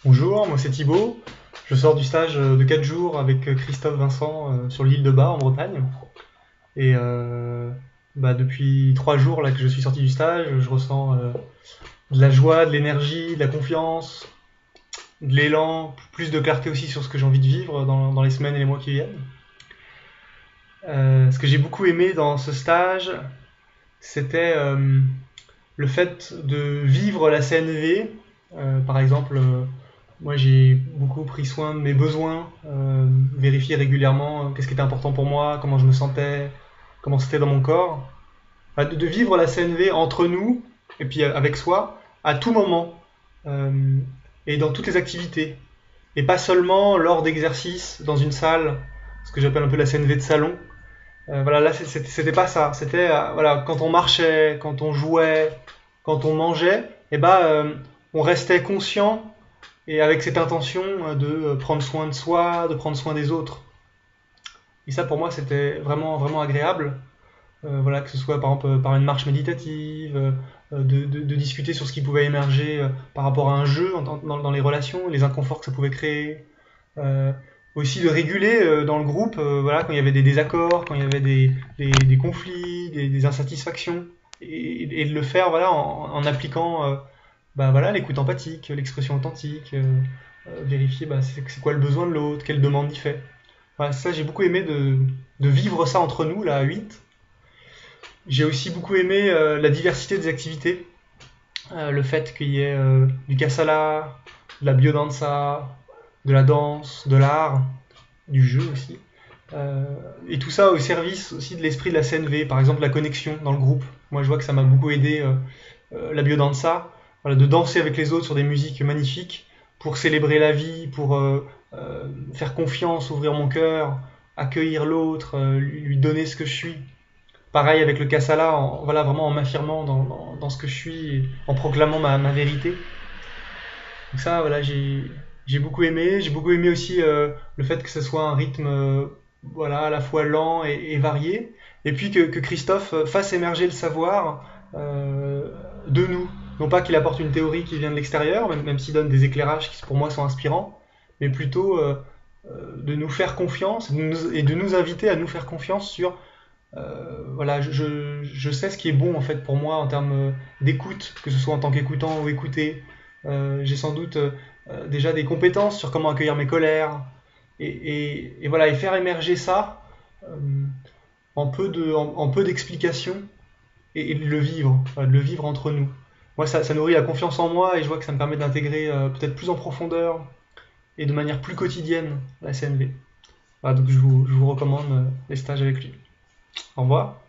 Bonjour, moi c'est Thibaut. Je sors du stage de 4 jours avec Christophe Vincent sur l'île de Bar en Bretagne. Et depuis 3 jours là que je suis sorti du stage, je ressens de la joie, de l'énergie, de la confiance, de l'élan, plus de clarté aussi sur ce que j'ai envie de vivre dans les semaines et les mois qui viennent. Ce que j'ai beaucoup aimé dans ce stage, c'était le fait de vivre la CNV. Par exemple, moi j'ai beaucoup pris soin de mes besoins, vérifier régulièrement qu'est-ce qui était important pour moi, comment je me sentais, comment c'était dans mon corps. Enfin, de vivre la CNV entre nous et puis avec soi à tout moment euh, et dans toutes les activités. Et pas seulement lors d'exercices dans une salle, ce que j'appelle un peu la CNV de salon. Voilà, là c'était pas ça. C'était voilà, quand on marchait, quand on jouait, quand on mangeait, et on restait conscient et avec cette intention de prendre soin de soi, de prendre soin des autres. Et ça pour moi c'était vraiment vraiment agréable. Voilà, que ce soit par exemple par une marche méditative, de discuter sur ce qui pouvait émerger par rapport à un jeu dans les relations, les inconforts que ça pouvait créer. Euh, Aussi de réguler dans le groupe, voilà, quand il y avait des désaccords, quand il y avait des conflits, des insatisfactions, et de le faire voilà, en appliquant voilà, l'écoute empathique, l'expression authentique, vérifier c'est quoi le besoin de l'autre, quelle demande il fait. Voilà, ça j'ai beaucoup aimé de vivre ça entre nous, là, à 8. J'ai aussi beaucoup aimé la diversité des activités, le fait qu'il y ait du kasala, de la biodanza, de la danse, de l'art, du jeu aussi. Euh, et tout ça au service aussi de l'esprit de la CNV, par exemple la connexion dans le groupe. Moi je vois que ça m'a beaucoup aidé la biodanza, voilà, de danser avec les autres sur des musiques magnifiques pour célébrer la vie, pour faire confiance, ouvrir mon cœur, accueillir l'autre, lui donner ce que je suis. Pareil avec le Kassala, voilà, vraiment en m'affirmant dans ce que je suis, en proclamant ma vérité. Donc ça, voilà, j'ai beaucoup aimé. J'ai beaucoup aimé aussi le fait que ce soit un rythme voilà, à la fois lent et varié. Et puis que Christophe fasse émerger le savoir de nous. Non pas qu'il apporte une théorie qui vient de l'extérieur, même s'il donne des éclairages qui pour moi sont inspirants, mais plutôt de nous faire confiance et de nous inviter à nous faire confiance sur voilà, je sais ce qui est bon en fait pour moi en termes d'écoute, que ce soit en tant qu'écoutant ou écouté. J'ai sans doute déjà des compétences sur comment accueillir mes colères et voilà et faire émerger ça euh, en peu d'explications et de le vivre, de le vivre entre nous. Moi, ça nourrit la confiance en moi et je vois que ça me permet d'intégrer peut-être plus en profondeur et de manière plus quotidienne la CNV. Voilà, donc je vous recommande les stages avec lui. Au revoir.